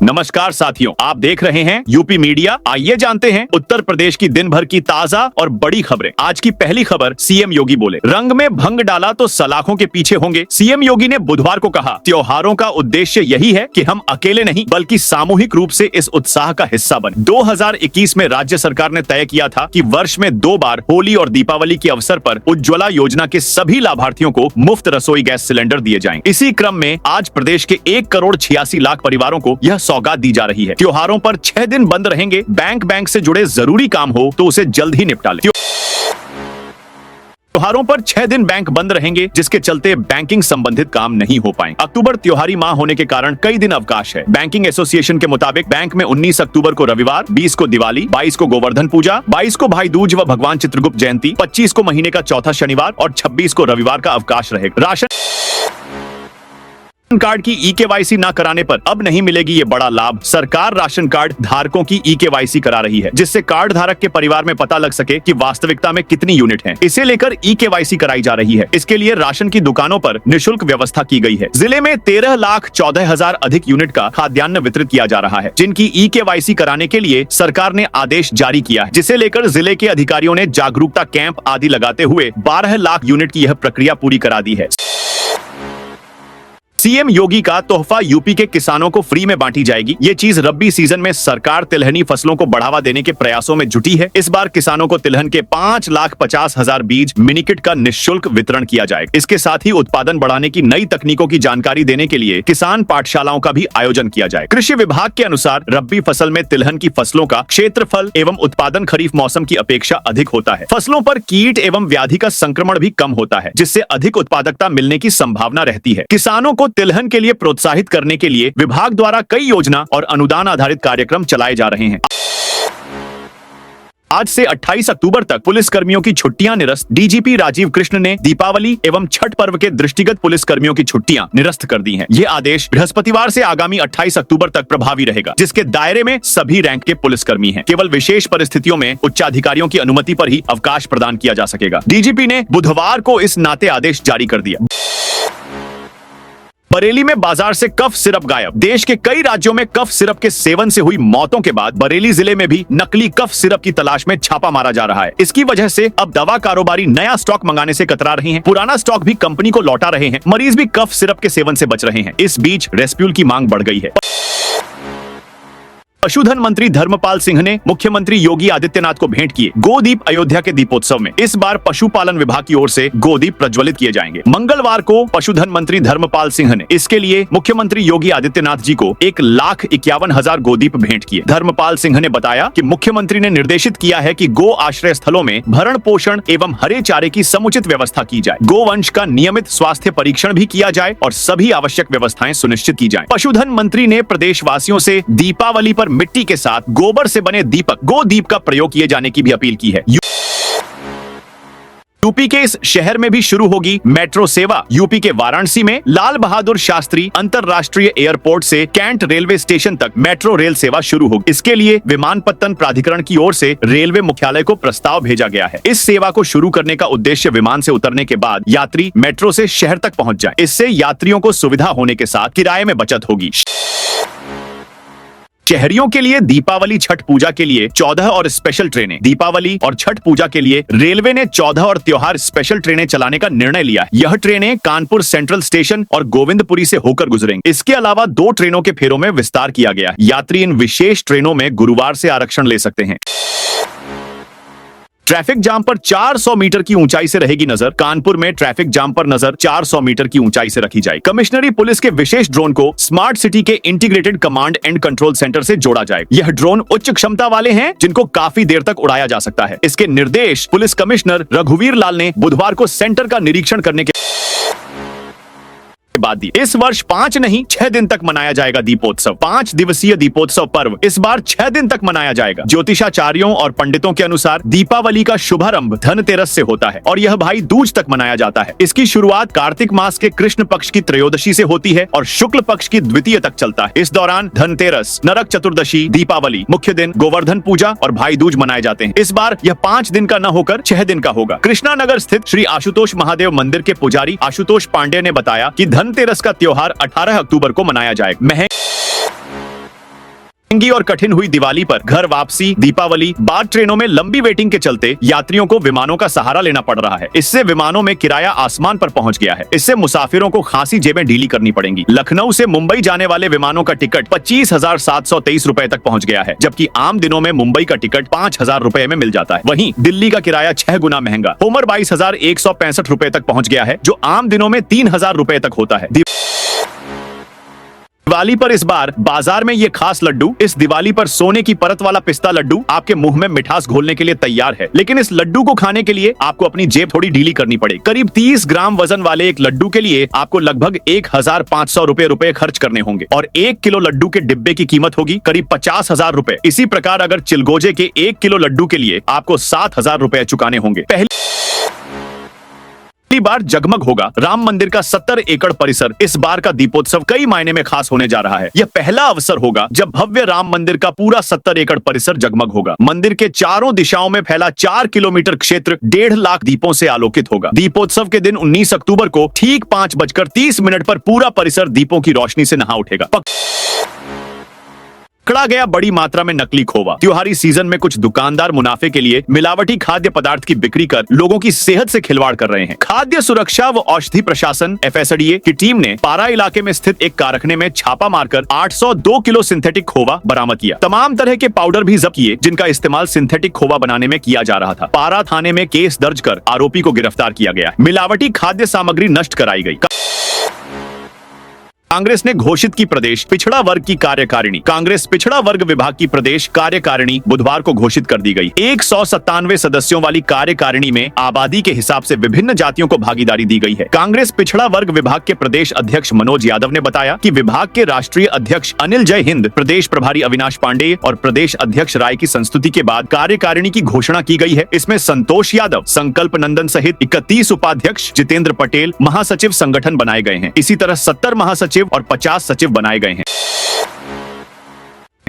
नमस्कार साथियों, आप देख रहे हैं यूपी मीडिया। आइए जानते हैं उत्तर प्रदेश की दिन भर की ताजा और बड़ी खबरें। आज की पहली खबर, सीएम योगी बोले, रंग में भंग डाला तो सलाखों के पीछे होंगे। सीएम योगी ने बुधवार को कहा, त्योहारों का उद्देश्य यही है कि हम अकेले नहीं बल्कि सामूहिक रूप से इस उत्साह का हिस्सा बने। 2021 में राज्य सरकार ने तय किया था कि वर्ष में 2 बार होली और दीपावली के अवसर पर उज्ज्वला योजना के सभी लाभार्थियों को मुफ्त रसोई गैस सिलेंडर दिए जाएंगे। इसी क्रम में आज प्रदेश के 1,86,00,000 परिवारों को यह सौगात दी जा रही है। त्योहारों पर 6 दिन बंद रहेंगे। बैंक से जुड़े जरूरी काम हो तो उसे जल्द ही निपटा लें। त्योहारों पर 6 दिन बैंक बंद रहेंगे, जिसके चलते बैंकिंग संबंधित काम नहीं हो पाएंगे। अक्टूबर त्योहारी माह होने के कारण कई दिन अवकाश है। बैंकिंग एसोसिएशन के मुताबिक बैंक में 19 अक्टूबर को रविवार, 20 को दिवाली, 22 को गोवर्धन पूजा, 22 को भाई दूज व भगवान चित्रगुप्त जयंती, 25 को महीने का चौथा शनिवार और 26 को रविवार का अवकाश रहेगा। राशन कार्ड की ई-केवाईसी न कराने पर अब नहीं मिलेगी ये बड़ा लाभ। सरकार राशन कार्ड धारकों की ई-केवाईसी करा रही है, जिससे कार्ड धारक के परिवार में पता लग सके कि वास्तविकता में कितनी यूनिट हैं। इसे लेकर ई-केवाईसी कराई जा रही है। इसके लिए राशन की दुकानों पर निःशुल्क व्यवस्था की गई है। जिले में 13,14,000 अधिक यूनिट का खाद्यान्न वितरित किया जा रहा है, जिनकी ई-केवाईसी कराने के लिए सरकार ने आदेश जारी किया है, जिसे लेकर जिले के अधिकारियों ने जागरूकता कैंप आदि लगाते हुए 12 लाख यूनिट की यह प्रक्रिया पूरी करा दी है। सीएम योगी का तोहफा यूपी के किसानों को फ्री में बांटी जाएगी। ये चीज रब्बी सीजन में सरकार तिलहनी फसलों को बढ़ावा देने के प्रयासों में जुटी है। इस बार किसानों को तिलहन के 5,50,000 बीज मिनीकिट का निःशुल्क वितरण किया जाएगा। इसके साथ ही उत्पादन बढ़ाने की नई तकनीकों की जानकारी देने के लिए किसान पाठशालाओं का भी आयोजन किया जाए। कृषि विभाग के अनुसार रब्बी फसल में तिलहन की फसलों का क्षेत्रफल एवं उत्पादन खरीफ मौसम की अपेक्षा अधिक होता है। फसलों पर कीट एवं व्याधि का संक्रमण भी कम होता है, जिससे अधिक उत्पादकता मिलने की संभावना रहती है। किसानों को तिलहन के लिए प्रोत्साहित करने के लिए विभाग द्वारा कई योजना और अनुदान आधारित कार्यक्रम चलाए जा रहे हैं। आज से 28 अक्टूबर तक पुलिस कर्मियों की छुट्टियां निरस्त। डीजीपी राजीव कृष्ण ने दीपावली एवं छठ पर्व के दृष्टिगत पुलिस कर्मियों की छुट्टियां निरस्त कर दी हैं। ये आदेश बृहस्पतिवार से आगामी 28 अक्टूबर तक प्रभावी रहेगा, जिसके दायरे में सभी रैंक के पुलिसकर्मी हैं। केवल विशेष परिस्थितियों में उच्चाधिकारियों की अनुमति पर ही अवकाश प्रदान किया जा सकेगा। डीजीपी ने बुधवार को इस नाते आदेश जारी कर दिया। बरेली में बाजार से कफ सिरप गायब। देश के कई राज्यों में कफ सिरप के सेवन से हुई मौतों के बाद बरेली जिले में भी नकली कफ सिरप की तलाश में छापा मारा जा रहा है। इसकी वजह से अब दवा कारोबारी नया स्टॉक मंगाने से कतरा रहे हैं। पुराना स्टॉक भी कंपनी को लौटा रहे हैं। मरीज भी कफ सिरप के सेवन से बच रहे हैं। इस बीच रेस्प्यूल की मांग बढ़ गई है। पशुधन मंत्री धर्मपाल सिंह ने मुख्यमंत्री योगी आदित्यनाथ को भेंट किए गोदीप अयोध्या के दीपोत्सव में। इस बार पशुपालन विभाग की ओर से गोदीप प्रज्वलित किए जाएंगे। मंगलवार को पशुधन मंत्री धर्मपाल सिंह ने इसके लिए मुख्यमंत्री योगी आदित्यनाथ जी को 1,51,000 गोदीप भेंट किए। धर्मपाल सिंह ने बताया कि मुख्यमंत्री ने निर्देशित किया है कि गो आश्रय स्थलों में भरण पोषण एवं हरे चारे की समुचित व्यवस्था की जाए। गोवंश का नियमित स्वास्थ्य परीक्षण भी किया जाए और सभी आवश्यक व्यवस्थाएं सुनिश्चित की जाए। पशुधन मंत्री ने प्रदेशवासियों से दीपावली पर मिट्टी के साथ गोबर से बने दीपक गोदीप का प्रयोग किए जाने की भी अपील की है। यूपी के इस शहर में भी शुरू होगी मेट्रो सेवा। यूपी के वाराणसी में लाल बहादुर शास्त्री अंतरराष्ट्रीय एयरपोर्ट से कैंट रेलवे स्टेशन तक मेट्रो रेल सेवा शुरू होगी। इसके लिए विमानपत्तन प्राधिकरण की ओर से रेलवे मुख्यालय को प्रस्ताव भेजा गया है। इस सेवा को शुरू करने का उद्देश्य विमान से उतरने के बाद यात्री मेट्रो से शहर तक पहुंच जाए। इससे यात्रियों को सुविधा होने के साथ किराए में बचत होगी। शहरियों के लिए दीपावली छठ पूजा के लिए 14 और स्पेशल ट्रेनें। दीपावली और छठ पूजा के लिए रेलवे ने 14 और त्योहार स्पेशल ट्रेनें चलाने का निर्णय लिया है। यह ट्रेनें कानपुर सेंट्रल स्टेशन और गोविंदपुरी से होकर गुजरेंगी। इसके अलावा 2 ट्रेनों के फेरों में विस्तार किया गया है। यात्री इन विशेष ट्रेनों में गुरुवार से आरक्षण ले सकते हैं। ट्रैफिक जाम पर 400 मीटर की ऊंचाई से रहेगी नजर। कानपुर में ट्रैफिक जाम पर नजर 400 मीटर की ऊंचाई से रखी जाए। कमिश्नरी पुलिस के विशेष ड्रोन को स्मार्ट सिटी के integrated command and control centre से जोड़ा जाएगा। यह ड्रोन उच्च क्षमता वाले हैं, जिनको काफी देर तक उड़ाया जा सकता है। इसके निर्देश पुलिस कमिश्नर रघुवीर लाल ने बुधवार को सेंटर का निरीक्षण करने के बाद दी। इस वर्ष 5 नहीं 6 दिन तक मनाया जाएगा दीपोत्सव। 5 दिवसीय दीपोत्सव पर्व इस बार 6 दिन तक मनाया जाएगा। ज्योतिषाचार्यों और पंडितों के अनुसार दीपावली का शुभारंभ धनतेरस से होता है और यह भाई दूज तक मनाया जाता है। इसकी शुरुआत कार्तिक मास के कृष्ण पक्ष की त्रयोदशी से होती है और शुक्ल पक्ष की द्वितीय तक चलता है। इस दौरान धनतेरस, नरक चतुर्दशी, दीपावली, मुख्य दिन, गोवर्धन पूजा और भाई दूज मनाए जाते हैं। इस बार यह 5 दिन का न होकर 6 दिन का होगा। कृष्णानगर स्थित श्री आशुतोष महादेव मंदिर के पुजारी आशुतोष पांडे ने बताया कि धनतेरस का त्योहार 18 अक्टूबर को मनाया जाएगा। महंगी और कठिन हुई दिवाली पर घर वापसी, दीपावली बाद ट्रेनों में लंबी वेटिंग के चलते यात्रियों को विमानों का सहारा लेना पड़ रहा है। इससे विमानों में किराया आसमान पर पहुंच गया है। इससे मुसाफिरों को खासी जेबें ढीली करनी पड़ेंगी। लखनऊ से मुंबई जाने वाले विमानों का टिकट 25,723 रुपए तक पहुंच गया है, जबकि आम दिनों में मुंबई का टिकट 5,000 रुपए में मिल जाता है। वहीं दिल्ली का किराया 6 गुना महंगा होमर 22,165 रुपए तक पहुंच गया है, जो आम दिनों में 3,000 रुपए तक होता है। दिवाली पर इस बार बाजार में ये खास लड्डू, इस दिवाली पर सोने की परत वाला पिस्ता लड्डू आपके मुंह में मिठास घोलने के लिए तैयार है। लेकिन इस लड्डू को खाने के लिए आपको अपनी जेब थोड़ी ढीली करनी पड़ेगी। करीब 30 ग्राम वजन वाले एक लड्डू के लिए आपको लगभग 1,500 रुपए खर्च करने होंगे और 1 किलो लड्डू के डिब्बे की कीमत होगी करीब 50,000 रुपए। इसी प्रकार अगर चिलगोजे के 1 किलो लड्डू के लिए आपको 7,000 रुपए चुकाने होंगे। पहली बार जगमग होगा राम मंदिर का 70 एकड़ परिसर। इस बार का दीपोत्सव कई मायने में खास होने जा रहा है। यह पहला अवसर होगा जब भव्य राम मंदिर का पूरा 70 एकड़ परिसर जगमग होगा। मंदिर के चारों दिशाओं में फैला 4 किलोमीटर क्षेत्र 1.5 लाख दीपों से आलोकित होगा। दीपोत्सव के दिन 19 अक्टूबर को ठीक 5:30 पर पूरा परिसर दीपों की रोशनी से नहा उठेगा। पकड़ा गया बड़ी मात्रा में नकली खोवा। त्योहारी सीजन में कुछ दुकानदार मुनाफे के लिए मिलावटी खाद्य पदार्थ की बिक्री कर लोगों की सेहत से खिलवाड़ कर रहे हैं। खाद्य सुरक्षा व औषधि प्रशासन FSDA की टीम ने पारा इलाके में स्थित एक कारखाने में छापा मारकर 802 किलो सिंथेटिक खोवा बरामद किया। तमाम तरह के पाउडर भी जब्त किए जिनका इस्तेमाल सिंथेटिक खोवा बनाने में किया जा रहा था। पारा थाने में केस दर्ज कर आरोपी को गिरफ्तार किया गया। मिलावटी खाद्य सामग्री नष्ट कराई गई। कांग्रेस ने घोषित की प्रदेश पिछड़ा वर्ग की कार्यकारिणी। कांग्रेस पिछड़ा वर्ग विभाग की प्रदेश कार्यकारिणी बुधवार को घोषित कर दी गई। 197 सदस्यों वाली कार्यकारिणी में आबादी के हिसाब से विभिन्न जातियों को भागीदारी दी गई है। कांग्रेस पिछड़ा वर्ग विभाग के प्रदेश अध्यक्ष मनोज यादव ने बताया कि विभाग के राष्ट्रीय अध्यक्ष अनिल जय हिंद, प्रदेश प्रभारी अविनाश पांडे और प्रदेश अध्यक्ष राय की संस्तुति के बाद कार्यकारिणी की घोषणा की गई है। इसमें संतोष यादव, संकल्प नंदन सहित 31 उपाध्यक्ष, जितेंद्र पटेल महासचिव संगठन बनाए गए हैं। इसी तरह 70 महासचिव और 50 सचिव बनाए गए हैं।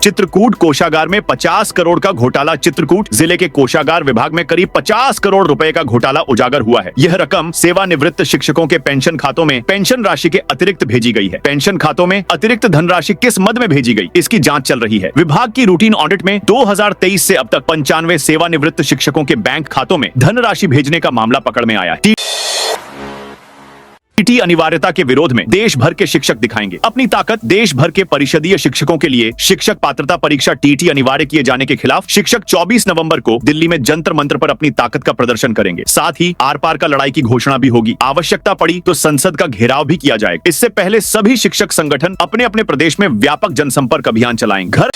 चित्रकूट कोषागार में 50 करोड़ का घोटाला। चित्रकूट जिले के कोषागार विभाग में करीब 50 करोड़ रुपए का घोटाला उजागर हुआ है। यह रकम सेवानिवृत्त शिक्षकों के पेंशन खातों में पेंशन राशि के अतिरिक्त भेजी गई है। पेंशन खातों में अतिरिक्त धनराशि किस मद में भेजी गई, इसकी जांच चल रही है। विभाग की रूटीन ऑडिट में 2023 से अब तक 95 सेवानिवृत्त शिक्षकों के बैंक खातों में धनराशि भेजने का मामला पकड़ में आया है। टीटी अनिवार्यता के विरोध में देश भर के शिक्षक दिखाएंगे अपनी ताकत। देश भर के परिषदीय शिक्षकों के लिए शिक्षक पात्रता परीक्षा TT अनिवार्य किए जाने के खिलाफ शिक्षक 24 नवंबर को दिल्ली में जंतर मंतर पर अपनी ताकत का प्रदर्शन करेंगे। साथ ही आर पार का लड़ाई की घोषणा भी होगी। आवश्यकता पड़ी तो संसद का घेराव भी किया जाएगा। इससे पहले सभी शिक्षक संगठन अपने अपने प्रदेश में व्यापक जनसंपर्क अभियान चलाएंगे।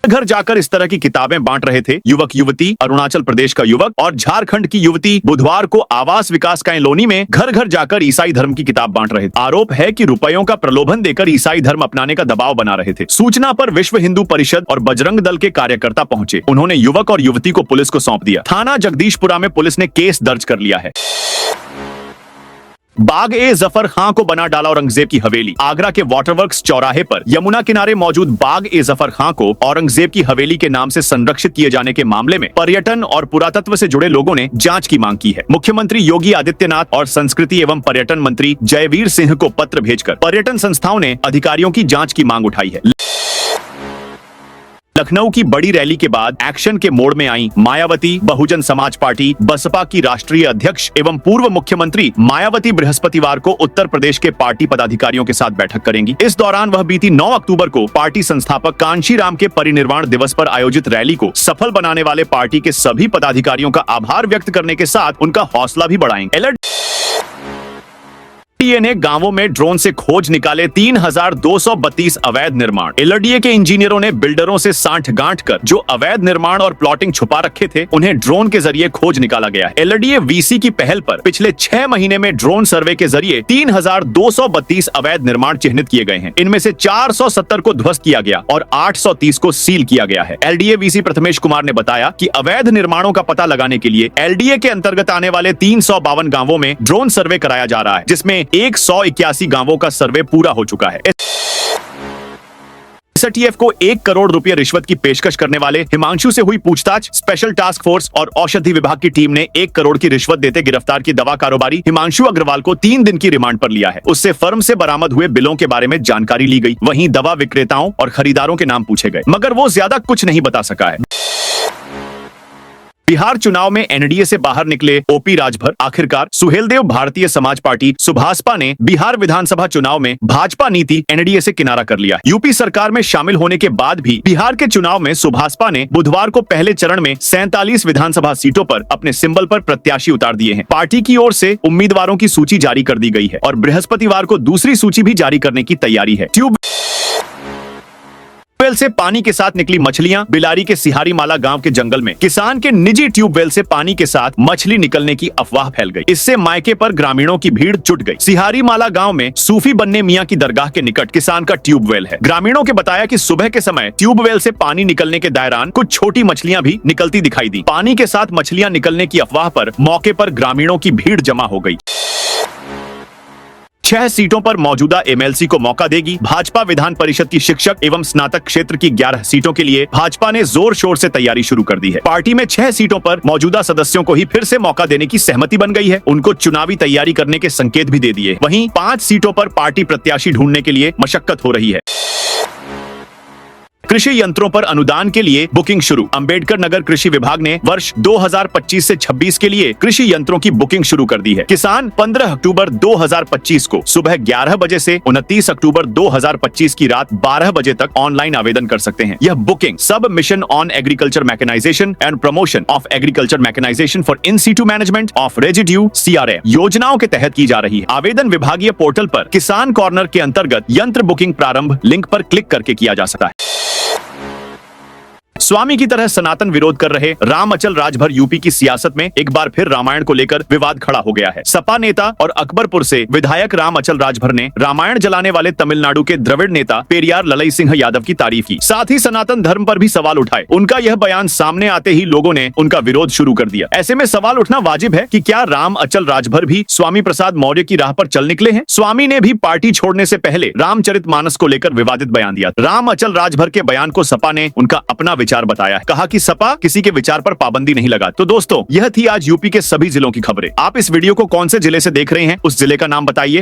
घर जाकर इस तरह की किताबें बांट रहे थे युवक युवती। अरुणाचल प्रदेश का युवक और झारखंड की युवती बुधवार को आवास विकास कालोनी में घर घर जाकर ईसाई धर्म की किताब बांट रहे थे। आरोप है कि रुपयों का प्रलोभन देकर ईसाई धर्म अपनाने का दबाव बना रहे थे। सूचना पर विश्व हिंदू परिषद और बजरंग दल के कार्यकर्ता पहुंचे। उन्होंने युवक और युवती को पुलिस को सौंप दिया। थाना जगदीशपुरा में पुलिस ने केस दर्ज कर लिया है। बाग ए जफर खां को बना डाला औरंगजेब की हवेली। आगरा के वाटरवर्क्स चौराहे पर यमुना किनारे मौजूद बाग ए जफर खां को औरंगजेब की हवेली के नाम से संरक्षित किए जाने के मामले में पर्यटन और पुरातत्व से जुड़े लोगों ने जांच की मांग की है। मुख्यमंत्री योगी आदित्यनाथ और संस्कृति एवं पर्यटन मंत्री जयवीर सिंह को पत्र भेजकर पर्यटन संस्थाओं ने अधिकारियों की जांच की मांग उठाई है। लखनऊ की बड़ी रैली के बाद एक्शन के मोड़ में आई मायावती। बहुजन समाज पार्टी बसपा की राष्ट्रीय अध्यक्ष एवं पूर्व मुख्यमंत्री मायावती बृहस्पतिवार को उत्तर प्रदेश के पार्टी पदाधिकारियों के साथ बैठक करेंगी। इस दौरान वह बीती 9 अक्टूबर को पार्टी संस्थापक कांशीराम के परिनिर्वाण दिवस पर आयोजित रैली को सफल बनाने वाले पार्टी के सभी पदाधिकारियों का आभार व्यक्त करने के साथ उनका हौसला भी बढ़ाएंगे। LRDA ने गांवों में ड्रोन से खोज निकाले 3,232 अवैध निर्माण। LRDA के इंजीनियरों ने बिल्डरों से सांठ-गांठ कर जो अवैध निर्माण और प्लॉटिंग छुपा रखे थे उन्हें ड्रोन के जरिए खोज निकाला गया है। LRDA VC की पहल पर पिछले 6 महीने में ड्रोन सर्वे के जरिए 3,232 अवैध निर्माण चिन्हित किए गए हैं। इनमें से 470 को ध्वस्त किया गया और 830 को सील किया गया है। LDA VC प्रथमेश कुमार ने बताया कि अवैध निर्माणों का पता लगाने के लिए LDA के अंतर्गत आने वाले 352 गांवों में ड्रोन सर्वे कराया जा रहा है, जिसमें 181 गांवों का सर्वे पूरा हो चुका है। एसटीएफ को 1 करोड़ रुपए रिश्वत की पेशकश करने वाले हिमांशु से हुई पूछताछ। स्पेशल टास्क फोर्स और औषधि विभाग की टीम ने 1 करोड़ की रिश्वत देते गिरफ्तार की दवा कारोबारी हिमांशु अग्रवाल को 3 दिन की रिमांड पर लिया है। उससे फर्म से बरामद हुए बिलों के बारे में जानकारी ली गई। वहीं दवा विक्रेताओं और खरीदारों के नाम पूछे गए, मगर वो ज्यादा कुछ नहीं बता सका है। बिहार चुनाव में एनडीए से बाहर निकले ओपी राजभर। आखिरकार सुहेलदेव भारतीय समाज पार्टी सुभासपा ने बिहार विधानसभा चुनाव में भाजपा नीति एनडीए से किनारा कर लिया। यूपी सरकार में शामिल होने के बाद भी बिहार के चुनाव में सुभासपा ने बुधवार को पहले चरण में 47 विधानसभा सीटों पर अपने सिंबल पर प्रत्याशी उतार दिए हैं। पार्टी की ओर से उम्मीदवारों की सूची जारी कर दी गई है और बृहस्पतिवार को दूसरी सूची भी जारी करने की तैयारी है। ट्यूबवेल से पानी के साथ निकली मछलियां। बिलारी के सिहारी माला गांव के जंगल में किसान के निजी ट्यूबवेल से पानी के साथ मछली निकलने की अफवाह फैल गई। इससे मायके पर ग्रामीणों की भीड़ जुट गई। सिहारी माला गांव में सूफी बन्ने मियां की दरगाह के निकट किसान का ट्यूबवेल है। ग्रामीणों के बताया कि सुबह के समय ट्यूबवेल से पानी निकलने के दौरान कुछ छोटी मछलियां भी निकलती दिखाई दी। पानी के साथ मछलियां निकलने की अफवाह पर मौके पर ग्रामीणों की भीड़ जमा हो गई। 6 सीटों पर मौजूदा एमएलसी को मौका देगी भाजपा। विधान परिषद की शिक्षक एवं स्नातक क्षेत्र की 11 सीटों के लिए भाजपा ने जोर शोर से तैयारी शुरू कर दी है। पार्टी में 6 सीटों पर मौजूदा सदस्यों को ही फिर से मौका देने की सहमति बन गई है। उनको चुनावी तैयारी करने के संकेत भी दे दिए। वहीं 5 सीटों पर पार्टी प्रत्याशी ढूंढने के लिए मशक्कत हो रही है। कृषि यंत्रों पर अनुदान के लिए बुकिंग शुरू। अंबेडकर नगर कृषि विभाग ने वर्ष 2025 से 26 के लिए कृषि यंत्रों की बुकिंग शुरू कर दी है। किसान 15 अक्टूबर 2025 को सुबह 11 बजे से 29 अक्टूबर 2025 की रात 12 बजे तक ऑनलाइन आवेदन कर सकते हैं। यह booking sub mission on agriculture mechanization and promotion of agriculture mechanization for in situ management of residue CRM योजनाओं के तहत की जा रही है। आवेदन विभागीय पोर्टल पर किसान कॉर्नर के अंतर्गत यंत्र बुकिंग प्रारंभ लिंक पर क्लिक करके किया जा सकता है। स्वामी की तरह सनातन विरोध कर रहे राम अचल राजभर यूपी की सियासत में एक बार फिर रामायण को लेकर विवाद खड़ा हो गया है। सपा नेता और अकबरपुर से विधायक राम अचल राजभर ने रामायण जलाने वाले तमिलनाडु के द्रविड़ नेता पेरियार ललई सिंह यादव की तारीफ की। साथ ही सनातन धर्म पर भी सवाल उठाए। उनका यह बयान सामने आते ही लोगों ने उनका विरोध शुरू कर दिया। ऐसे में सवाल उठना वाजिब है कि क्या राम अचल राजभर भी स्वामी प्रसाद मौर्य की राह पर चल निकले हैं। स्वामी ने भी पार्टी छोड़ने से पहले रामचरितमानस को लेकर विवादित बयान दिया। राम अचल राजभर के बयान को सपा ने उनका अपना विचार बताया है। कहा कि सपा किसी के विचार पर पाबंदी नहीं लगा। तो दोस्तों, यह थी आज यूपी के सभी जिलों की खबरें। आप इस वीडियो को कौन से जिले से देख रहे हैं, उस जिले का नाम बताइए।